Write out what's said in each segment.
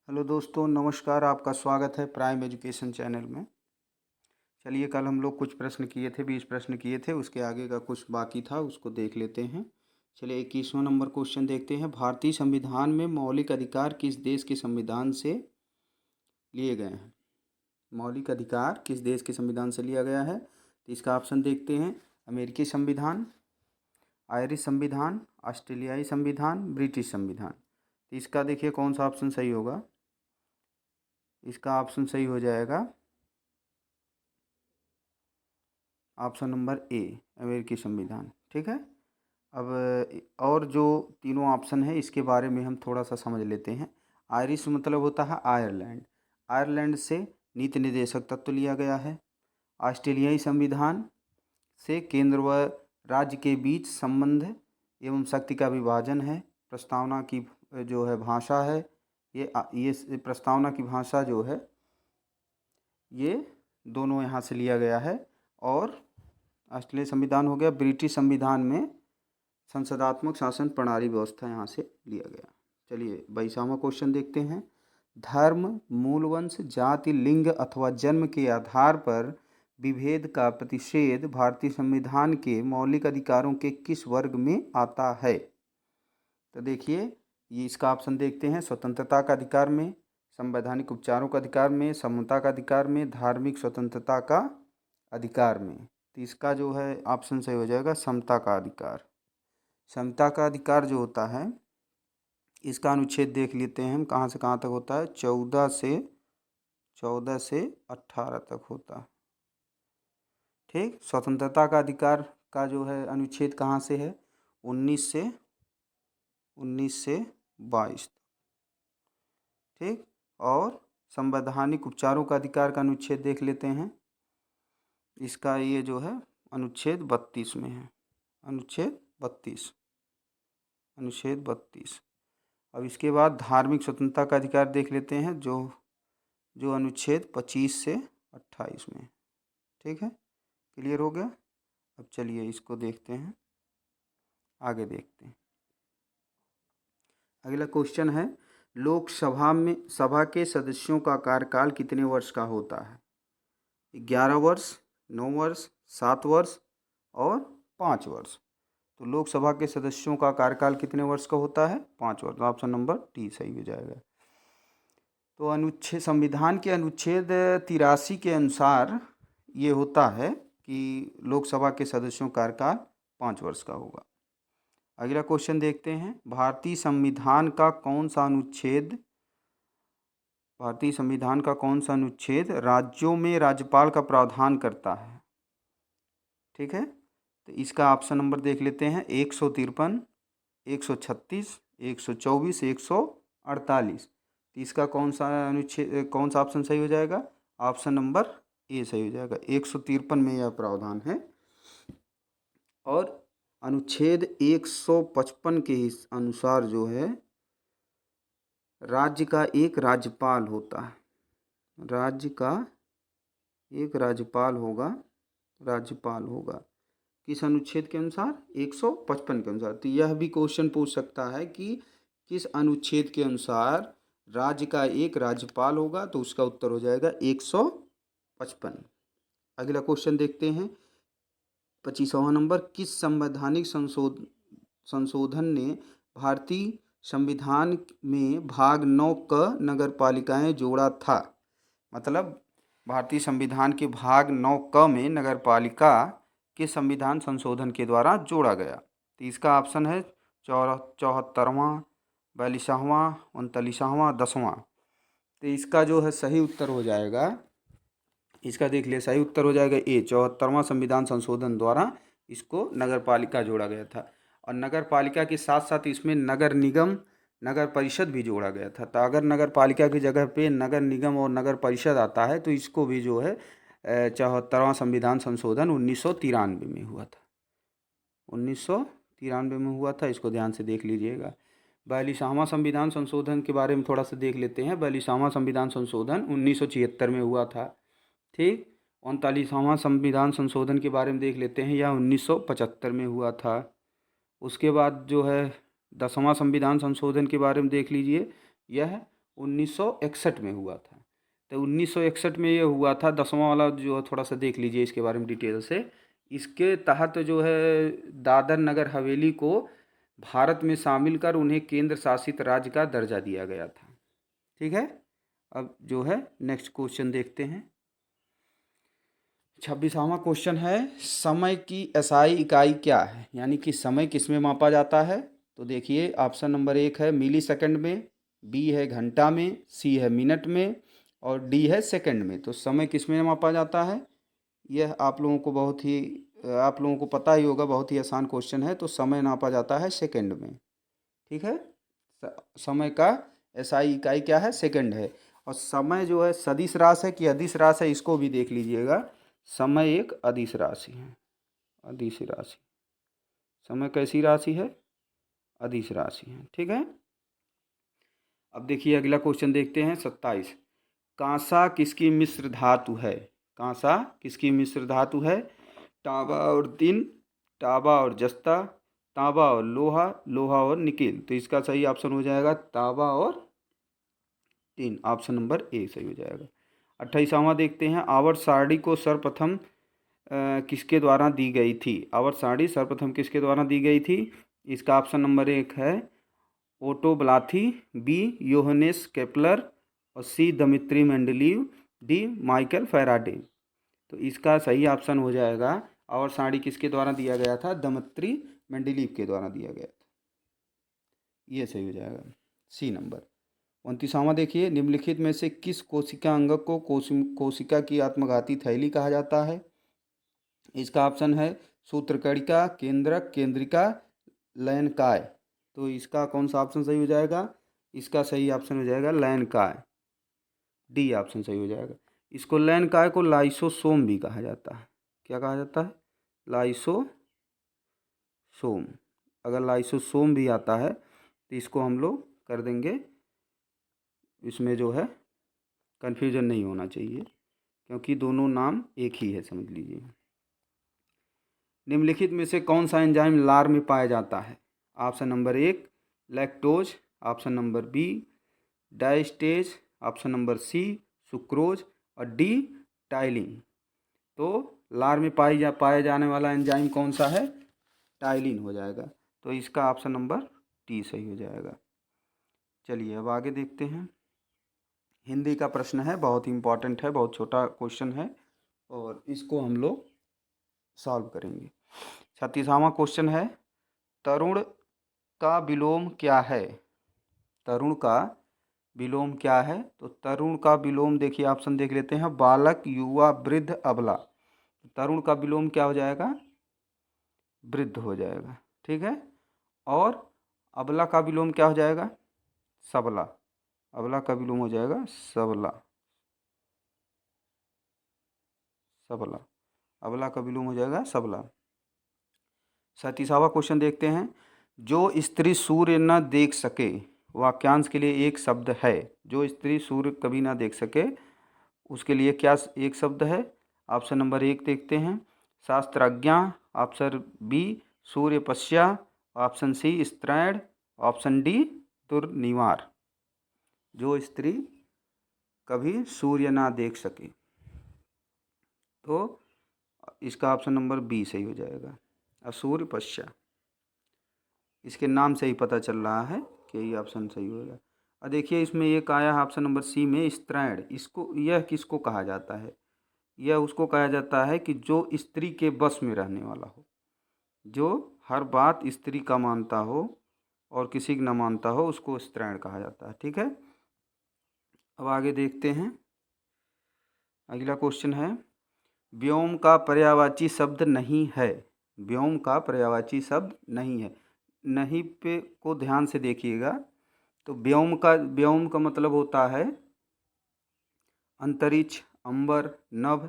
Hello दोस्तों, नमस्कार। आपका स्वागत है प्राइम एजुकेशन चैनल में। चलिए, कल हम लोग कुछ प्रश्न किए थे, 20 प्रश्न किए थे, उसके आगे का कुछ बाकी था, उसको देख लेते हैं। चलिए 21वां नंबर क्वेश्चन देखते हैं। भारतीय संविधान में मौलिक अधिकार किस देश के संविधान से लिए गए हैं? मौलिक अधिकार किस देश के संविधान से लिया गया है? तो इसका ऑप्शन देखते हैं। अमेरिकी संविधान, आयरिश संविधान, ऑस्ट्रेलियाई संविधान, ब्रिटिश संविधान। तो इसका देखिए कौन सा ऑप्शन सही होगा। इसका ऑप्शन सही हो जाएगा ऑप्शन नंबर ए, अमेरिकी संविधान। ठीक है। अब और जो तीनों ऑप्शन है इसके बारे में हम थोड़ा सा समझ लेते हैं। आयरिश मतलब होता है आयरलैंड। आयरलैंड से नीति निर्देशक तत्व लिया गया है। ऑस्ट्रेलियाई संविधान से केंद्र व राज्य के बीच संबंध एवं शक्ति का विभाजन है। प्रस्तावना की जो है भाषा है, ये प्रस्तावना की भाषा जो है ये दोनों यहाँ से लिया गया है। और ऑस्ट्रेलिया संविधान हो गया। ब्रिटिश संविधान में संसदात्मक शासन प्रणाली व्यवस्था यहाँ से लिया गया। चलिए 22वां क्वेश्चन देखते हैं। धर्म, मूल वंश, जाति, लिंग अथवा जन्म के आधार पर विभेद का प्रतिषेध भारतीय संविधान के मौलिक अधिकारों के किस वर्ग में आता है? तो देखिए, ये इसका ऑप्शन देखते हैं। स्वतंत्रता का अधिकार में, संवैधानिक उपचारों का अधिकार में, समता का अधिकार में, धार्मिक स्वतंत्रता का अधिकार में। तो इसका जो है ऑप्शन सही हो जाएगा समता का अधिकार। समता का अधिकार जो होता है इसका अनुच्छेद देख लेते हैं हम, कहाँ से कहाँ तक होता है। 14 से 18 तक होता है। ठीक। स्वतंत्रता का अधिकार का जो है अनुच्छेद कहाँ से है? 19 से 22। ठीक। और संवैधानिक उपचारों का अधिकार का अनुच्छेद देख लेते हैं। इसका ये जो है अनुच्छेद 32 में है। अनुच्छेद 32। अब इसके बाद धार्मिक स्वतंत्रता का अधिकार देख लेते हैं, जो अनुच्छेद 25 से 28 में। ठीक है, क्लियर हो गया। अब चलिए इसको देखते हैं, आगे देखते हैं। अगला क्वेश्चन है, लोकसभा में सभा के सदस्यों का कार्यकाल कितने वर्ष का होता है? 11 वर्ष, 9 वर्ष, 7 वर्ष और 5 वर्ष। तो लोकसभा के सदस्यों का कार्यकाल कितने वर्ष का होता है? 5 वर्ष। ऑप्शन नंबर डी सही हो जाएगा। तो अनुच्छेद संविधान के अनुच्छेद 83 के अनुसार ये होता है कि लोकसभा के सदस्यों का कार्यकाल 5 वर्ष का होगा। अगला क्वेश्चन देखते हैं। भारतीय संविधान का कौन सा अनुच्छेद राज्यों में राज्यपाल का प्रावधान करता है? ठीक है, तो इसका ऑप्शन नंबर देख लेते हैं। 153, 136, 124, 148। तो इसका कौन सा ऑप्शन सही हो जाएगा? ऑप्शन नंबर ए सही हो जाएगा। 153 में यह प्रावधान है। और अनुच्छेद 155 के अनुसार जो है राज्य का एक राज्यपाल होता है। राज्य का एक राज्यपाल होगा। किस अनुच्छेद के अनुसार? 155 के अनुसार। तो यह भी क्वेश्चन पूछ सकता है कि किस अनुच्छेद के अनुसार राज्य का एक राज्यपाल होगा, तो उसका उत्तर हो जाएगा 155। अगला क्वेश्चन देखते हैं 25वां नंबर। किस संवैधानिक संशोधन ने भारतीय संविधान में भाग 9 क नगरपालिकाएं जोड़ा था? मतलब भारतीय संविधान के भाग 9 क में नगरपालिका के संविधान संशोधन के द्वारा जोड़ा गया। तो इसका ऑप्शन है 74वां, 42वां, 39वां, 10वां। तो इसका जो है सही उत्तर हो जाएगा, इसका देख लिया, सही उत्तर हो जाएगा ए, 74वां संविधान संशोधन द्वारा इसको नगरपालिका जोड़ा गया था। और नगरपालिका के साथ साथ इसमें नगर निगम, नगर परिषद भी जोड़ा गया था। तो अगर नगर पालिका की जगह पे नगर निगम और नगर परिषद आता है तो इसको भी जो है 74वां संविधान संशोधन 1993 में हुआ था। 1993 में हुआ था, इसको ध्यान से देख लीजिएगा। 42वां संविधान संशोधन के बारे में थोड़ा सा देख लेते हैं। 42वां संविधान संशोधन 1976 में हुआ था। ठीक। 39वां संविधान संशोधन के बारे में देख लेते हैं, यह 1975 में हुआ था। उसके बाद जो है 10वां संविधान संशोधन के बारे में देख लीजिए, यह 1961 में हुआ था। तो 1961 में ये हुआ था। 10वां वाला जो है थोड़ा सा देख लीजिए इसके बारे में डिटेल से। इसके तहत जो है दादर नगर हवेली को भारत में शामिल कर उन्हें केंद्र शासित राज्य का दर्जा दिया गया था। ठीक है। अब जो है नेक्स्ट क्वेश्चन देखते हैं। 26वां क्वेश्चन है, समय की एसआई इकाई क्या है, यानी कि समय किस में मापा जाता है। तो देखिए ऑप्शन नंबर 1 है मिली सेकंड में, बी है घंटा में, सी है मिनट में और डी है सेकंड में। तो समय किस में मापा जाता है, यह आप लोगों को पता ही होगा, बहुत ही आसान क्वेश्चन है। तो समय नापा जाता है सेकंड में। ठीक है। समय का एसआई इकाई क्या है, सेकंड है। और समय जो है सदिश राशि है कि अदिश राशि है, इसको भी देख लीजिएगा। समय एक अदिश राशि है। अदिश राशि, समय कैसी राशि है, अदिश राशि है। ठीक है। अब देखिए अगला क्वेश्चन देखते हैं 27। कांसा किसकी मिश्र धातु है। कांसा किसकी मिश्र धातु है। तांबा और tin, तांबा और जस्ता, तांबा और लोहा, लोहा और निकेल। तो इसका सही ऑप्शन हो जाएगा तांबा और tin। ऑप्शन नंबर ए सही हो जाएगा। 28वां देखते हैं, आवर्त सारणी को सर्वप्रथम किसके द्वारा दी गई थी। आवर्त सारणी सर्वप्रथम किसके द्वारा दी गई थी। इसका ऑप्शन नंबर 1 है Otto Blathy, B Johannes Kepler और C Dmitri Mendeleev, D Michael Faraday. तो इसका सही ऑप्शन हो जाएगा आवर्त सारणी किसके द्वारा दिया गया था, दमित्री मेंडलीव के द्वारा दिया गया था। ये सही हो जाएगा, सी नंबर। 29वां देखिए, निम्नलिखित में से किस कोशिका अंग को कोशिका की आत्मघाती थैली कहा जाता है। इसका ऑप्शन है सूत्रकणिका, केंद्रक, केंद्रिका, लयनकाय। तो इसका कौन सा ऑप्शन सही हो जाएगा, इसका सही ऑप्शन हो जाएगा लयनकाय, डी ऑप्शन सही हो जाएगा। इसको लयनकाय को लाइसोसोम भी कहा जाता है। क्या कहा जाता है, लाइसोसोम। अगर लाइसोसोम भी आता है तो इसको हम लोग कर देंगे, इसमें जो है कन्फ्यूजन नहीं होना चाहिए क्योंकि दोनों नाम एक ही है, समझ लीजिए। निम्नलिखित में से कौन सा एंजाइम लार में पाया जाता है। Option number 1 lactose, option number B diastase, option number C sucrose और डी टाइलिन। तो लार में पाया जाने वाला एंजाइम कौन सा है, टाइलिन हो जाएगा। तो इसका ऑप्शन नंबर डी सही हो जाएगा। चलिए अब आगे देखते हैं। हिंदी का प्रश्न है, बहुत ही इम्पोर्टेंट है, बहुत छोटा क्वेश्चन है और इसको हम लोग सॉल्व करेंगे। 36वां क्वेश्चन है, तरुण का विलोम क्या है। तरुण का विलोम क्या है। तो तरुण का विलोम देखिए ऑप्शन देख लेते हैं, बालक, युवा, वृद्ध, अबला। तरुण का विलोम क्या हो जाएगा, वृद्ध हो जाएगा। ठीक है। और अबला का विलोम क्या हो जाएगा, सबला। अबला का विलोम हो जाएगा सबला, सबला। अबला का विलोम हो जाएगा सबला। 37वां क्वेश्चन देखते हैं, जो स्त्री सूर्य न देख सके, वाक्यांश के लिए एक शब्द है। जो स्त्री सूर्य कभी ना देख सके उसके लिए क्या एक शब्द है। ऑप्शन नंबर 1 देखते हैं, शास्त्रज्ञा, ऑप्शन बी सूर्यपश्या, ऑप्शन सी स्त्रैण, ऑप्शन डी दुर्निवार। जो स्त्री कभी सूर्य ना देख सके, तो इसका ऑप्शन नंबर बी सही हो जाएगा, असूर्यपश्या। इसके नाम से ही पता चल रहा है कि ये ऑप्शन सही होगा। और देखिए इसमें एक आया है ऑप्शन नंबर सी में स्त्रैण। इसको यह किसको कहा जाता है, यह उसको कहा जाता है कि जो स्त्री के बस में रहने वाला हो, जो हर बात स्त्री का मानता हो और किसी की न मानता हो, उसको स्त्रैण कहा जाता है। ठीक है। अब आगे देखते हैं। अगला क्वेश्चन है, व्योम का पर्यायवाची शब्द नहीं है। व्योम का पर्यायवाची शब्द नहीं है। नहीं पे को ध्यान से देखिएगा। तो व्योम का मतलब होता है अंतरिक्ष, अंबर, नभ।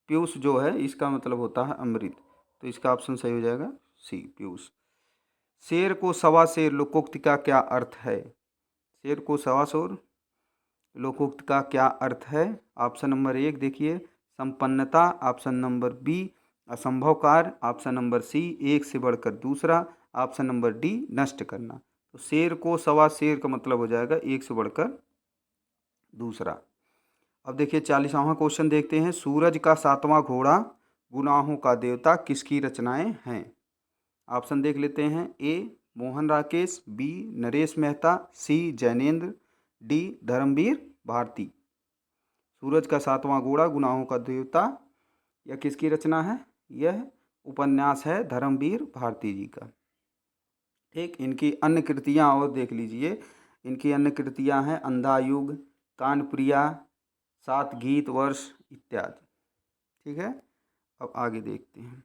पीयूष जो है इसका मतलब होता है अमृत। तो इसका ऑप्शन सही हो जाएगा सी पीयूष। शेर को सवा शेर लोकोक्ति का क्या अर्थ है। शेर को सवा शेर लोकोक्ति का क्या अर्थ है। ऑप्शन नंबर 1 देखिए संपन्नता, ऑप्शन नंबर बी असंभव कार्य, ऑप्शन नंबर सी एक से बढ़कर दूसरा, ऑप्शन नंबर डी नष्ट करना। तो शेर को सवा शेर का मतलब हो जाएगा एक से बढ़कर दूसरा। अब देखिए 40वां क्वेश्चन देखते हैं। सूरज का 7वां घोड़ा, गुनाहों का देवता किसकी रचनाएं हैं? ऑप्शन देख लेते हैं। ए मोहन राकेश, बी नरेश मेहता, सी जैनेन्द्र, डी धर्मवीर भारती। सूरज का 7वां घोड़ा, गुनाहों का देवता, यह किसकी रचना है? यह उपन्यास है धर्मवीर भारती जी का। ठीक, इनकी अन्य कृतियाँ और देख लीजिए। इनकी अन्य कृतियाँ हैं अंधा युग, कानप्रिया, 7 गीत वर्ष इत्यादि। ठीक है, अब आगे देखते हैं।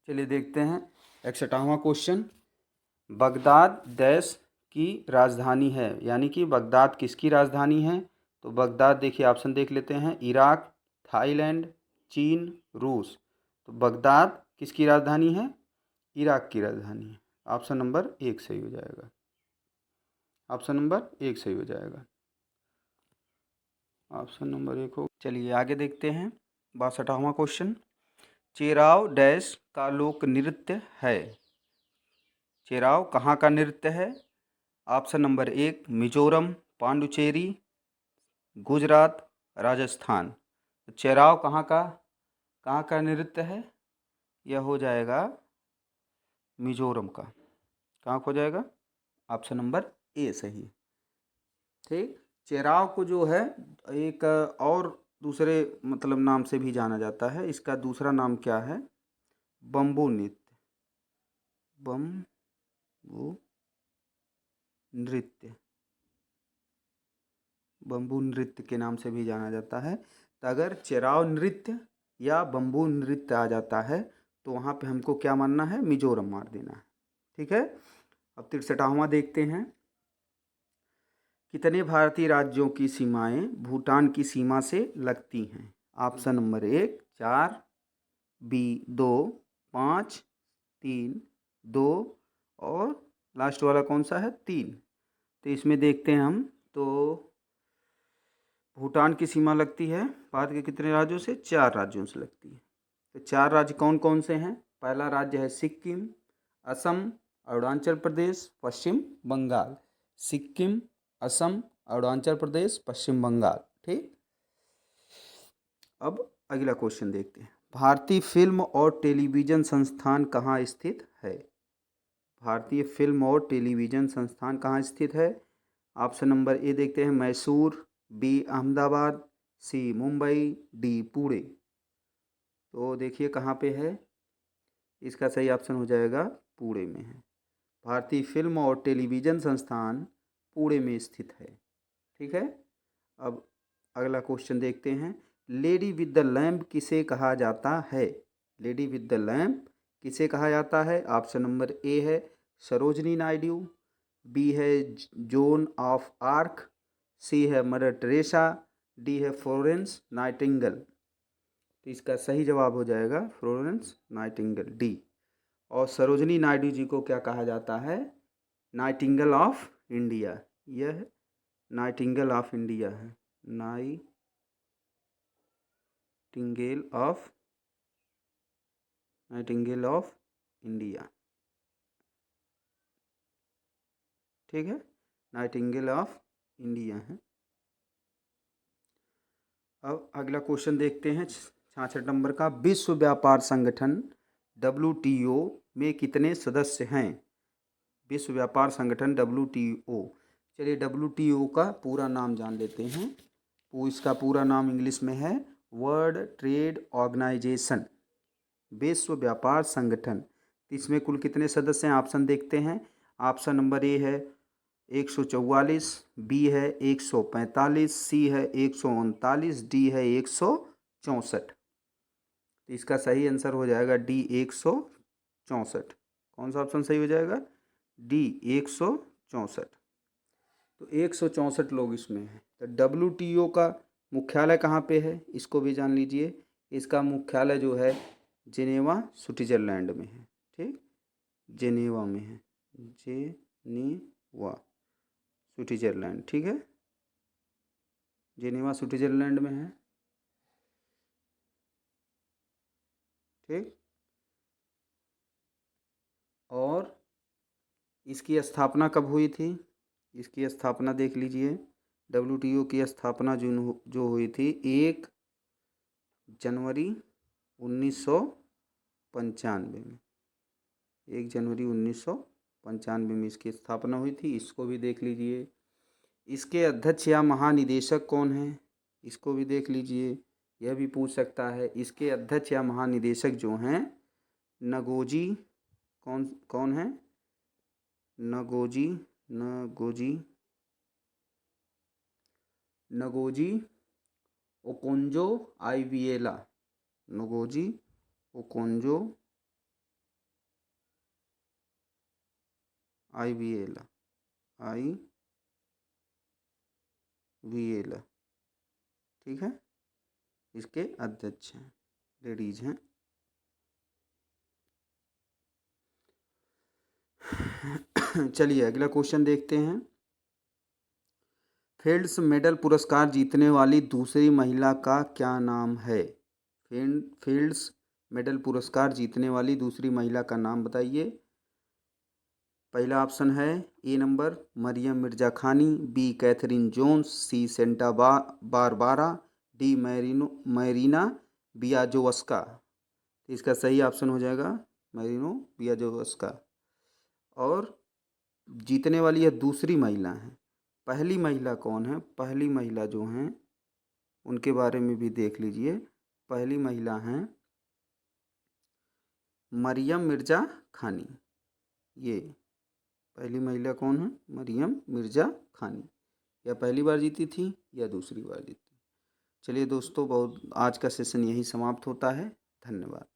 चलिए देखते हैं 61वां क्वेश्चन। बगदाद देश की राजधानी है, यानी कि बगदाद किसकी राजधानी है? तो बगदाद देखिए ऑप्शन देख लेते हैं। इराक, थाईलैंड, चीन, रूस। तो बगदाद किसकी राजधानी है? इराक की राजधानी है। ऑप्शन नंबर 1 सही हो जाएगा। ऑप्शन नंबर 1 सही हो जाएगा। ऑप्शन नंबर 1 हो। चलिए आगे देखते हैं 62वां क्वेश्चन। चेराव डैश का लोक नृत्य है। चेराव कहाँ का नृत्य है? Option number 1 Mizoram, Pondicherry, Gujarat, Rajasthan. तो चेराव कहाँ का नृत्य है? यह हो जाएगा मिजोरम का। कहाँ हो जाएगा? ऑप्शन नंबर ए सही। ठीक, चेराव को जो है एक और दूसरे मतलब नाम से भी जाना जाता है। इसका दूसरा नाम क्या है? बम्बू नृत्य। बम्बू नृत्य, बम्बू नृत्य के नाम से भी जाना जाता है। तो अगर चेराव नृत्य या बम्बू नृत्य आ जाता है तो वहाँ पे हमको क्या मानना है? मिजोरम मार देना है। ठीक है, अब 63वां देखते हैं। कितने भारतीय राज्यों की सीमाएं भूटान की सीमा से लगती हैं? ऑप्शन नंबर 1 4, बी 2, 5, 3, 2 और लास्ट वाला कौन सा है? 3। तो इसमें देखते हैं हम। तो भूटान की सीमा लगती है भारत के कितने राज्यों से? 4 राज्यों से लगती है। तो 4 राज्य कौन कौन से हैं? पहला राज्य है सिक्किम, असम, अरुणाचल प्रदेश, पश्चिम बंगाल। सिक्किम, असम, अरुणाचल प्रदेश, पश्चिम बंगाल। ठीक, अब अगला क्वेश्चन देखते हैं। भारतीय फिल्म और टेलीविज़न संस्थान कहाँ स्थित है? भारतीय फिल्म और टेलीविज़न संस्थान कहाँ स्थित है? ऑप्शन नंबर ए देखते हैं। मैसूर, बी अहमदाबाद, सी मुंबई, डी पुणे। तो देखिए कहाँ पे है? इसका सही ऑप्शन हो जाएगा पुणे में है। भारतीय फिल्म और टेलीविज़न संस्थान पुणे में स्थित है। ठीक है, अब अगला क्वेश्चन देखते हैं। लेडी विद द लैम्प किसे कहा जाता है? लेडी विद द लैम्प किसे कहा जाता है? ऑप्शन नंबर ए है सरोजनी नायडू, बी है जोन ऑफ आर्क, सी है मदर टेरेसा, डी है फ्लोरेंस नाइटिंगेल। तो इसका सही जवाब हो जाएगा फ्लोरेंस नाइटिंगेल, डी। और सरोजनी नायडू जी को क्या कहा जाता है? Nightingale of India. यह नाइटिंगेल ऑफ इंडिया है। Nightingale of India. ठीक है, नाइटिंगेल ऑफ इंडिया है। अब अगला क्वेश्चन देखते हैं 66 नंबर का। विश्व व्यापार संगठन WTO में कितने सदस्य हैं? विश्व व्यापार संगठन WTO। चलिए WTO का पूरा नाम जान लेते हैं। वो इसका पूरा नाम इंग्लिश में है वर्ल्ड ट्रेड ऑर्गेनाइजेशन, विश्व व्यापार संगठन। इसमें कुल कितने सदस्य हैं? ऑप्शन देखते हैं। ऑप्शन नंबर ए है 144, बी है 145, सी है 139, डी है 164। तो इसका सही आंसर हो जाएगा डी 164। कौन सा ऑप्शन सही हो जाएगा? डी 164। तो 164 लोग इसमें हैं। तो WTO का मुख्यालय कहाँ पे है? इसको भी जान लीजिए। इसका मुख्यालय जो है जेनेवा स्विट्ज़रलैंड में है। ठीक, जेनेवा में है, जेनेवा स्विट्ज़रलैंड। ठीक है, जेनेवा स्विट्ज़रलैंड में है। ठीक, और इसकी स्थापना कब हुई थी? इसकी स्थापना देख लीजिए WTO की स्थापना जो हुई थी 1 जनवरी 1995 में। 1 जनवरी 1995 में इसकी स्थापना हुई थी। इसको भी देख लीजिए। इसके अध्यक्ष या महानिदेशक कौन है, इसको भी देख लीजिए। यह भी पूछ सकता है। इसके अध्यक्ष या महानिदेशक जो हैं नगोजी, कौन कौन है? Ngozi Okonjo Iweala. Ngozi Okonjo Iweala ठीक है, इसके अध्यक्ष हैं, लेडीज हैं। चलिए अगला क्वेश्चन देखते हैं। फील्ड्स मेडल पुरस्कार जीतने वाली दूसरी महिला का क्या नाम है? फील्ड्स मेडल पुरस्कार जीतने वाली दूसरी महिला का नाम बताइए। पहला ऑप्शन है ए नंबर मरियम मिर्जा खानी, बी कैथरीन जोन्स, सी सेंटा बारबारा, डी मैरीना बियाजोवस्का। इसका सही ऑप्शन हो जाएगा मैरिनो बियाजोवस्का। और जीतने वाली यह दूसरी महिला है। पहली महिला कौन है? पहली महिला जो हैं उनके बारे में भी देख लीजिए। पहली महिला हैं मरियम मिर्जा खानी। ये पहली महिला कौन है? मरियम मिर्जा खानी। या पहली बार जीती थी या दूसरी बार जीती। चलिए दोस्तों, बहुत आज का सेशन यही समाप्त होता है। धन्यवाद।